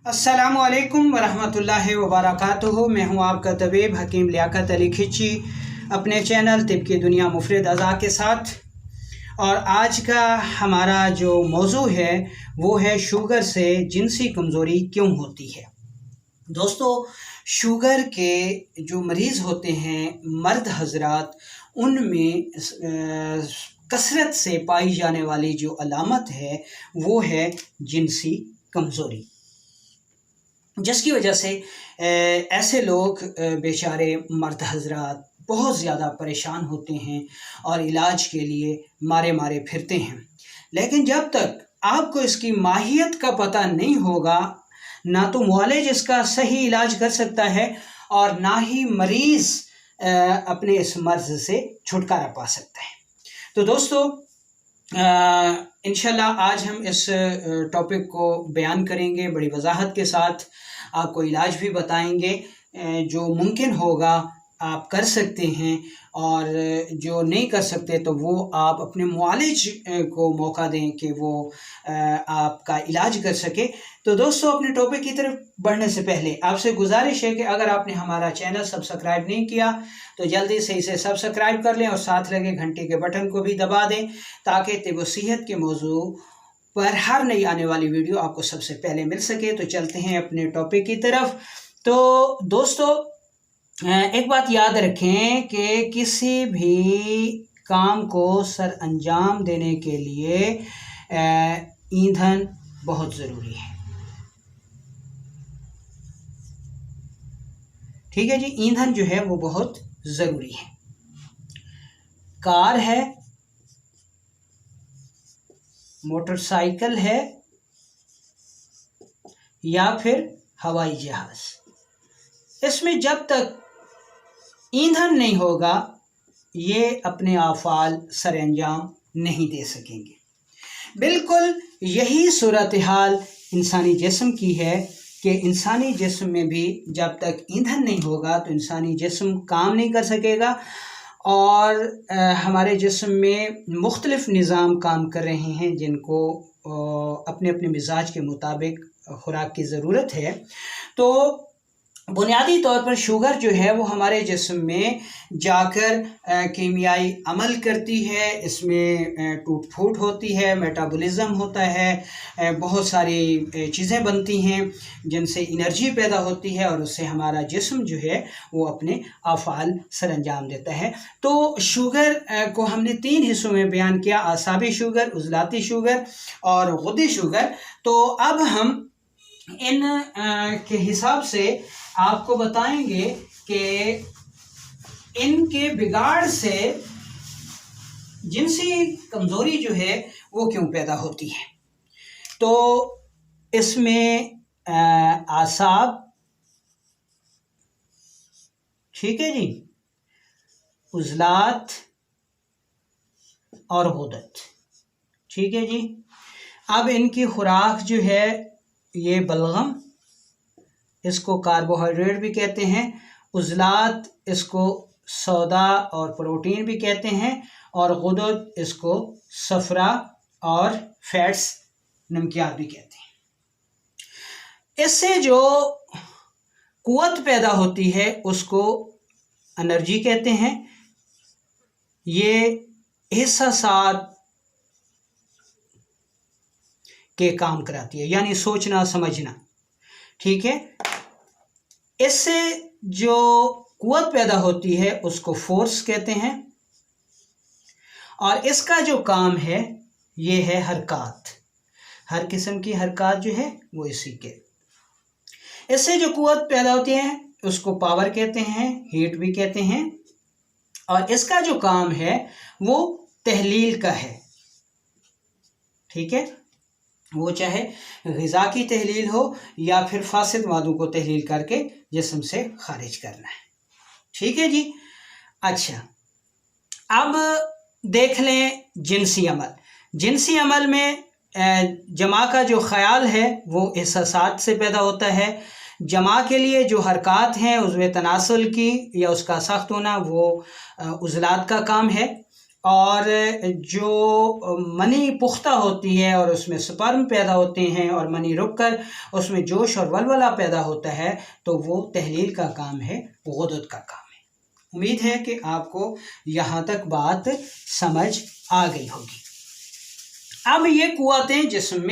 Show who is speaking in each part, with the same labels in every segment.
Speaker 1: अस्सलामुअलैकुम वरहमतुल्लाहि वबरकातुहू। मैं हूं आपका तबीब हकीम लियाकत अली खिची अपने चैनल तिब की दुनिया मुफरद अज़ा के साथ। और आज का हमारा जो मौजू है वो है शुगर से जिनसी कमज़ोरी क्यों होती है। दोस्तों, शुगर के जो मरीज़ होते हैं मर्द हजरात, उनमें कसरत से पाई जाने वाली जो अलामत है वो है जिनसी कमज़ोरी, जिसकी वजह से ऐसे लोग बेचारे मर्द हजरात बहुत ज़्यादा परेशान होते हैं और इलाज के लिए मारे मारे फिरते हैं। लेकिन जब तक आपको इसकी माहियत का पता नहीं होगा, ना तो मुआलिज इसका सही इलाज कर सकता है और ना ही मरीज़ अपने इस मर्ज़ से छुटकारा पा सकता है। तो दोस्तों, इंशाल्लाह आज हम इस टॉपिक को बयान करेंगे बड़ी वजाहत के साथ, आपको इलाज भी बताएंगे। जो मुमकिन होगा आप कर सकते हैं और जो नहीं कर सकते तो वो आप अपने मुआलिज को मौका दें कि वो आपका इलाज कर सके। तो दोस्तों, अपने टॉपिक की तरफ बढ़ने से पहले आपसे गुजारिश है कि अगर आपने हमारा चैनल सब्सक्राइब नहीं किया तो जल्दी से इसे सब्सक्राइब कर लें और साथ लगे घंटे के बटन को भी दबा दें ताकि तिब सेहत के मौजू पर हर नई आने वाली वीडियो आपको सबसे पहले मिल सके। तो चलते हैं अपने टॉपिक की तरफ। तो दोस्तों, एक बात याद रखें कि किसी भी काम को सर अंजाम देने के लिए ईंधन बहुत ज़रूरी है। ठीक है जी, ईंधन जो है वो बहुत ज़रूरी है। कार है, मोटरसाइकिल है या फिर हवाई जहाज़, इसमें जब तक ईंधन नहीं होगा ये अपने आफ़ाल सर अंजाम नहीं दे सकेंगे। बिल्कुल यही सूरत हाल इंसानी जिस्म की है कि इंसानी जिस्म में भी जब तक ईंधन नहीं होगा तो इंसानी जिस्म काम नहीं कर सकेगा और हमारे जिस्म में मुख्तलिफ़ निज़ाम काम कर रहे हैं जिनको अपने अपने मिजाज के मुताबिक खुराक की ज़रूरत है। तो बुनियादी तौर पर शुगर जो है वो हमारे जिस्म में जाकर कीमियाई अमल करती है, इसमें टूट फूट होती है, मेटाबॉलिज्म होता है, बहुत सारी चीज़ें बनती हैं जिनसे एनर्जी पैदा होती है और उससे हमारा जिस्म जो है वो अपने अफ़आल सर अंजाम देता है। तो शुगर को हमने 3 हिस्सों में बयान किया: आसाबी शुगर, उज़लाती शुगर और गुद्दी शुगर। तो अब हम इन के हिसाब से आपको बताएंगे कि इनके बिगाड़ से जिनसी कमज़ोरी जो है वो क्यों पैदा होती है। तो इसमें आसाब, ठीक है जी, उज़लात और गुदत, ठीक है जी। अब इनकी खुराक जो है ये बलगम, इसको कार्बोहाइड्रेट भी कहते हैं, उज़लात इसको सौदा और प्रोटीन भी कहते हैं और गुदत इसको सफ़रा और फैट्स नमकियात भी कहते हैं। इससे जो कुव्वत पैदा होती है उसको एनर्जी कहते हैं। ये एहसासात के काम कराती है, यानी सोचना समझना, ठीक है। इससे जो कुव्वत पैदा होती है उसको फोर्स कहते हैं और इसका जो काम है ये है हरकत, हर किस्म की हरकत जो है वो इसी के। इससे जो कुव्वत पैदा होती है उसको पावर कहते हैं, हीट भी कहते हैं और इसका जो काम है वो तहलील का है, ठीक है। वो चाहे ग़िज़ा की तहलील हो या फिर फासिद मादों को तहलील करके जिस्म से खारिज करना है, ठीक है जी। अच्छा, अब देख लें जिनसी अमल। जिनसी अमल में जमा का जो ख़याल है वो एहसासात से पैदा होता है। जमा के लिए जो हरकत हैं उज़्व तनासुल की या उसका सख्त होना वो उज़लात का काम है और जो मनी पुख्ता होती है और उसमें स्पर्म पैदा होते हैं और मनी रुककर उसमें जोश और वलवला पैदा होता है, तो वो तहलील का काम है, गुदुद का काम है। उम्मीद है कि आपको यहाँ तक बात समझ आ गई होगी। अब ये कुव्वतें जिस्म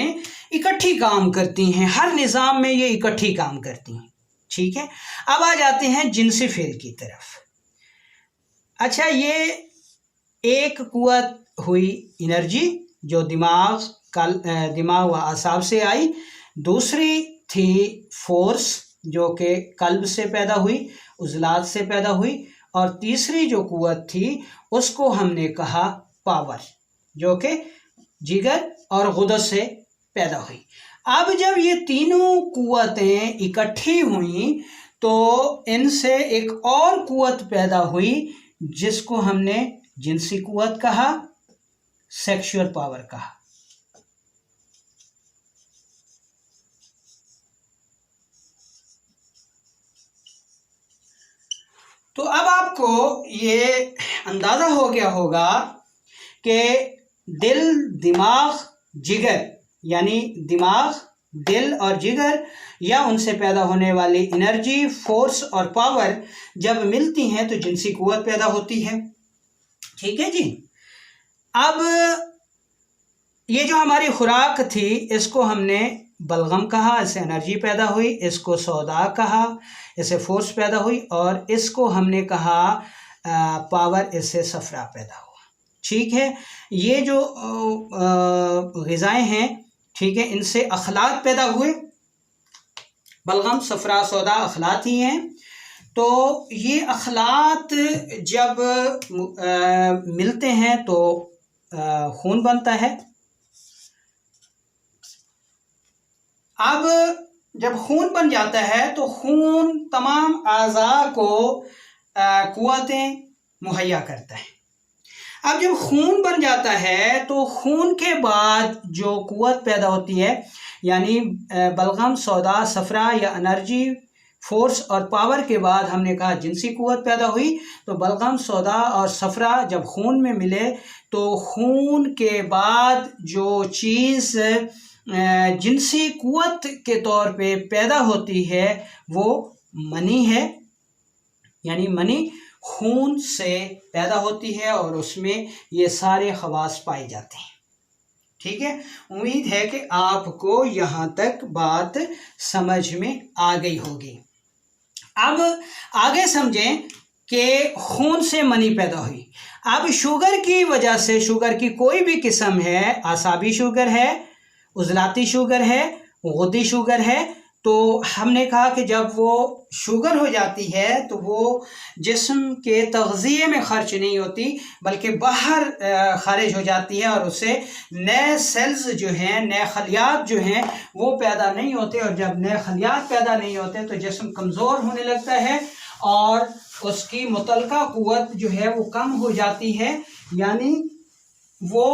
Speaker 1: इकट्ठी काम करती हैं, हर निज़ाम में ये इकट्ठी काम करती हैं, ठीक है। अब आ जाते हैं जिनसी फ़ेल की तरफ। अच्छा, ये एक कुव्वत हुई एनर्जी जो दिमाग व आसाब से आई, दूसरी थी फोर्स जो कि कल्ब से पैदा हुई, उज़लात से पैदा हुई, और तीसरी जो कुव्वत थी उसको हमने कहा पावर, जो कि जिगर और गुदद से पैदा हुई। अब जब ये तीनों कुव्वतें इकट्ठी हुई तो इनसे एक और कुव्वत पैदा हुई जिसको हमने जिनसी कुव्वत कहा, सेक्सुअल पावर कहा। तो अब आपको ये अंदाज़ा हो गया होगा कि दिल, दिमाग, जिगर, यानी दिमाग, दिल और जिगर या उनसे पैदा होने वाली एनर्जी, फोर्स और पावर जब मिलती हैं तो जिनसी कुव्वत पैदा होती है, ठीक है जी। अब ये जो हमारी खुराक थी इसको हमने बलगम कहा, इससे एनर्जी पैदा हुई, इसको सौदा कहा, इससे फोर्स पैदा हुई, और इसको हमने कहा पावर, इससे सफरा पैदा हुआ, ठीक है। ये जो ग़िज़ाएँ हैं, ठीक है, इनसे अखलात पैदा हुए, बलगम, सफरा, सौदा अखलात ही हैं। तो ये अखलात जब मिलते हैं तो खून बनता है। अब जब खून बन जाता है तो खून तमाम आज़ा को कुव्वतें मुहैया करता है। अब जब खून बन जाता है तो खून के बाद जो कुव्वत पैदा होती है, यानी बलगम, सौदा, सफरा या एनर्जी, फोर्स और पावर के बाद हमने कहा जिनसी कुव्वत पैदा हुई। तो बलगम, सौदा और सफरा जब खून में मिले तो खून के बाद जो चीज़ जिनसी कुव्वत के तौर पे पैदा होती है वो मनी है, यानी मनी खून से पैदा होती है और उसमें ये सारे खवास पाए जाते हैं, ठीक है। उम्मीद है कि आपको यहाँ तक बात समझ में आ गई होगी। अब आगे समझें कि खून से मनी पैदा हुई। अब शुगर की वजह से, शुगर की कोई भी किस्म है, आसाबी शुगर है, उज़लाती शुगर है, गुद्दी शुगर है, तो हमने कहा कि जब वो शुगर हो जाती है तो वो जिस्म के तग़ज़िये में खर्च नहीं होती बल्कि बाहर खारिज हो जाती है और उससे नए सेल्स जो हैं, नए खलियात जो हैं वो पैदा नहीं होते, और जब नए खलियात पैदा नहीं होते तो जिस्म कमज़ोर होने लगता है और उसकी मुतलका कुव्वत जो है वो कम हो जाती है। यानी वो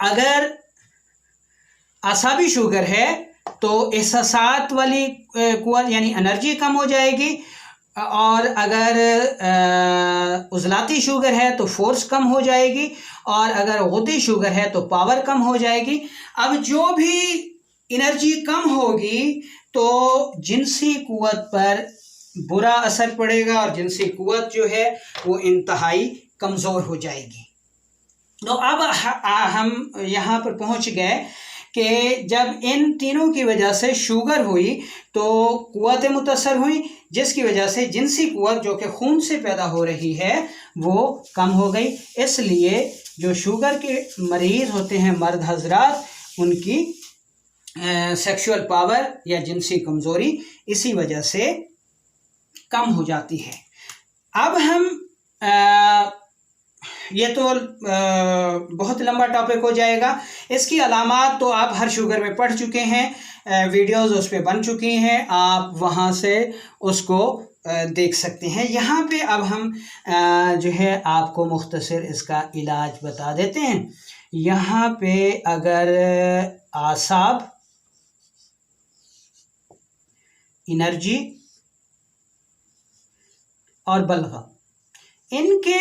Speaker 1: अगर आसाबी शुगर है तो एहसासात वाली कुव्वत यानी एनर्जी कम हो जाएगी, और अगर उज़लाती शुगर है तो फोर्स कम हो जाएगी, और अगर गुद्दी शुगर है तो पावर कम हो जाएगी। अब जो भी एनर्जी कम होगी तो जिनसी कुव्वत पर बुरा असर पड़ेगा और जिनसी कुव्वत जो है वो इंतहाई कमज़ोर हो जाएगी। तो अब हम यहाँ पर पहुँच गए कि जब इन तीनों की वजह से शुगर हुई तो कुव्वतें मुतासर हुई, जिसकी वजह से जिनसी कुव्वत जो कि खून से पैदा हो रही है वो कम हो गई। इसलिए जो शुगर के मरीज़ होते हैं मर्द हजरात, उनकी सेक्सुअल पावर या जिनसी कमज़ोरी इसी वजह से कम हो जाती है। अब हम ये तो बहुत लंबा टॉपिक हो जाएगा। इसकी अलामात तो आप हर शुगर में पढ़ चुके हैं, वीडियोस उस पर बन चुकी हैं, आप वहाँ से उसको देख सकते हैं। यहाँ पे अब हम जो है आपको मुख्तसर इसका इलाज बता देते हैं। यहाँ पे अगर आसाब, एनर्जी और बलगम, इनके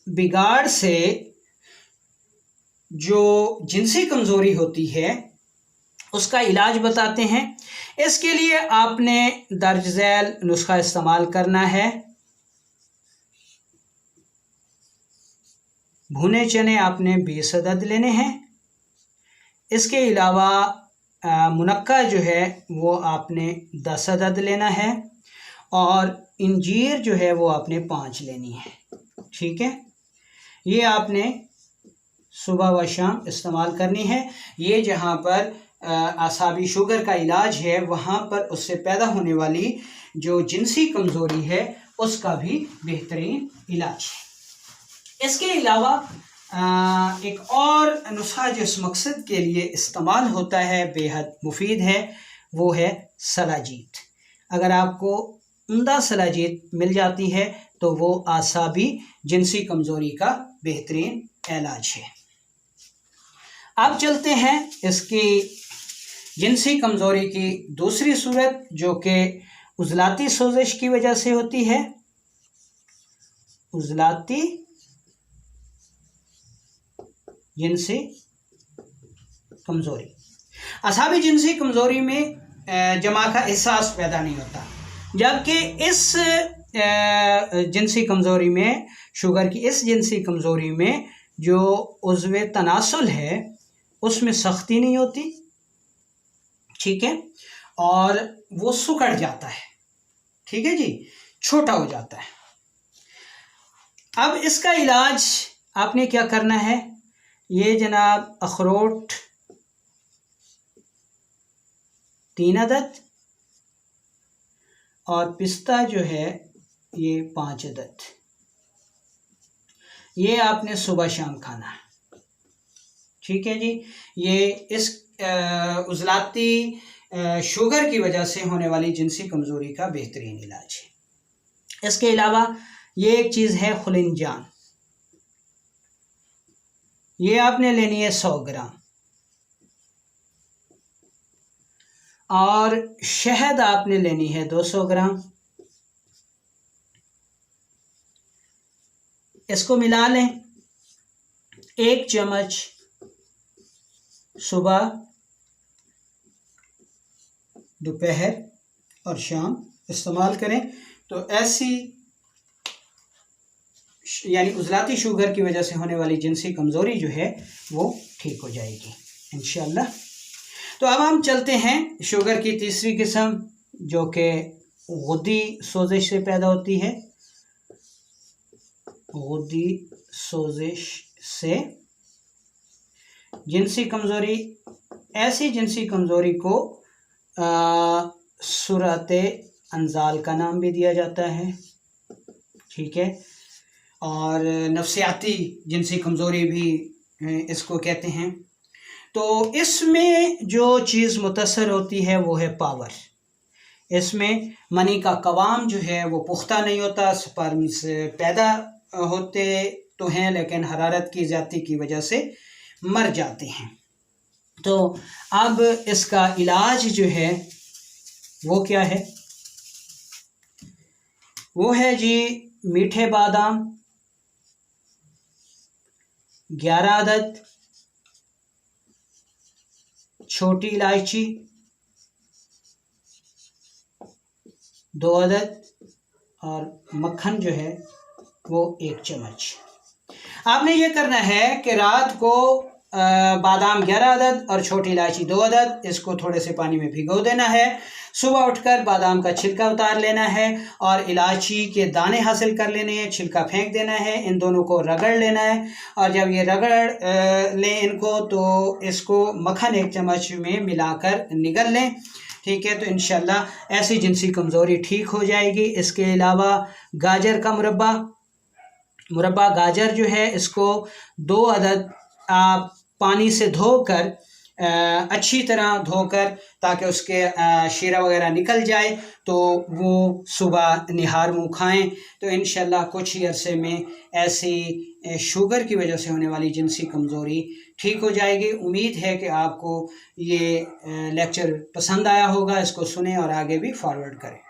Speaker 1: बिगाड़ से जो जिनसी कमज़ोरी होती है उसका इलाज बताते हैं। इसके लिए आपने दर्ज झैल नुस्खा इस्तेमाल करना है। भुने चने आपने 20 अदद लेने हैं। इसके अलावा मुनक्का जो है वो आपने 10 अदद लेना है और इंजीर जो है वो आपने 5 लेनी है। ठीक है, ये आपने सुबह व शाम इस्तेमाल करनी है। ये जहाँ पर आसाबी शुगर का इलाज है वहाँ पर उससे पैदा होने वाली जो जिनसी कमज़ोरी है उसका भी बेहतरीन इलाज है। इसके अलावा एक और नुस्खा जो इस मकसद के लिए इस्तेमाल होता है, बेहद मुफीद है, वो है सलाजीत। अगर आपको उम्दा सलाजीत मिल जाती है तो वो आसाबी जिनसी कमज़ोरी का बेहतरीन इलाज है। अब चलते हैं इसकी जिनसी कमज़ोरी की दूसरी सूरत, जो कि उज़लाती सोजिश की वजह से होती है। उज़लाती जिनसी कमज़ोरी, आसाबी जिनसी कमज़ोरी में जमा का एहसास पैदा नहीं होता, जबकि इस जिनसी कमज़ोरी में, शुगर की इस जिनसी कमज़ोरी में जो उज़्व तनासुल है उसमें सख्ती नहीं होती। ठीक है, और वो सुकड़ जाता है। ठीक है जी, छोटा हो जाता है। अब इसका इलाज आपने क्या करना है, ये जनाब अखरोट 3 अदद और पिस्ता जो है ये 5 अदद, ये आपने सुबह शाम खाना है। ठीक है जी, ये इस उज़लाती शुगर की वजह से होने वाली जिनसी कमज़ोरी का बेहतरीन इलाज है। इसके अलावा ये एक चीज़ है खुलिंजान, ये आपने लेनी है 100 ग्राम, और शहद आपने लेनी है 200 ग्राम। इसको मिला लें। 1 चम्मच सुबह, दोपहर और शाम इस्तेमाल करें तो ऐसी यानी उज़लाती शुगर की वजह से होने वाली जिनसी कमज़ोरी जो है वो ठीक हो जाएगी इंशाअल्लाह। तो अब हम चलते हैं शुगर की तीसरी किस्म, जो कि गुद्दी सोजिश से पैदा होती है। गुद्दी सोजिश से जिनसी कमज़ोरी, ऐसी जिनसी कमज़ोरी को सूरत अंजाल का नाम भी दिया जाता है। ठीक है, और नफ्सियाती जिनसी कमज़ोरी भी इसको कहते हैं। तो इसमें जो चीज़ मुतासर होती है वो है पावर। इसमें मनी का कवाम जो है वो पुख्ता नहीं होता, स्पर्म्स पैदा होते तो हैं लेकिन हरारत की ज़्यादती की वजह से मर जाते हैं। तो अब इसका इलाज जो है वो क्या है, वो है जी मीठे बादाम 11 अदद, छोटी इलायची 2 अदद और मक्खन जो है वो 1 चम्मच। आपने ये करना है कि रात को बादाम 11 अदद और छोटी इलायची 2 अदद, इसको थोड़े से पानी में भिगो देना है। सुबह उठकर बादाम का छिलका उतार लेना है और इलायची के दाने हासिल कर लेने हैं, छिलका फेंक देना है। इन दोनों को रगड़ लेना है और जब ये रगड़ लें इनको, तो इसको मक्खन 1 चम्मच में मिलाकर निगल लें। ठीक है, तो इंशाल्लाह ऐसी जिनसी कमज़ोरी ठीक हो जाएगी। इसके अलावा गाजर का मुरब्बा गाजर जो है इसको 2 अदद आप पानी से धोकर, अच्छी तरह धोकर, ताकि उसके शीरा वगैरह निकल जाए, तो वो सुबह निहार मुँह खाएँ तो इंशाल्लाह कुछ ही अरसे में ऐसी शुगर की वजह से होने वाली जिनसी कमज़ोरी ठीक हो जाएगी। उम्मीद है कि आपको ये लेक्चर पसंद आया होगा, इसको सुने और आगे भी फॉरवर्ड करें।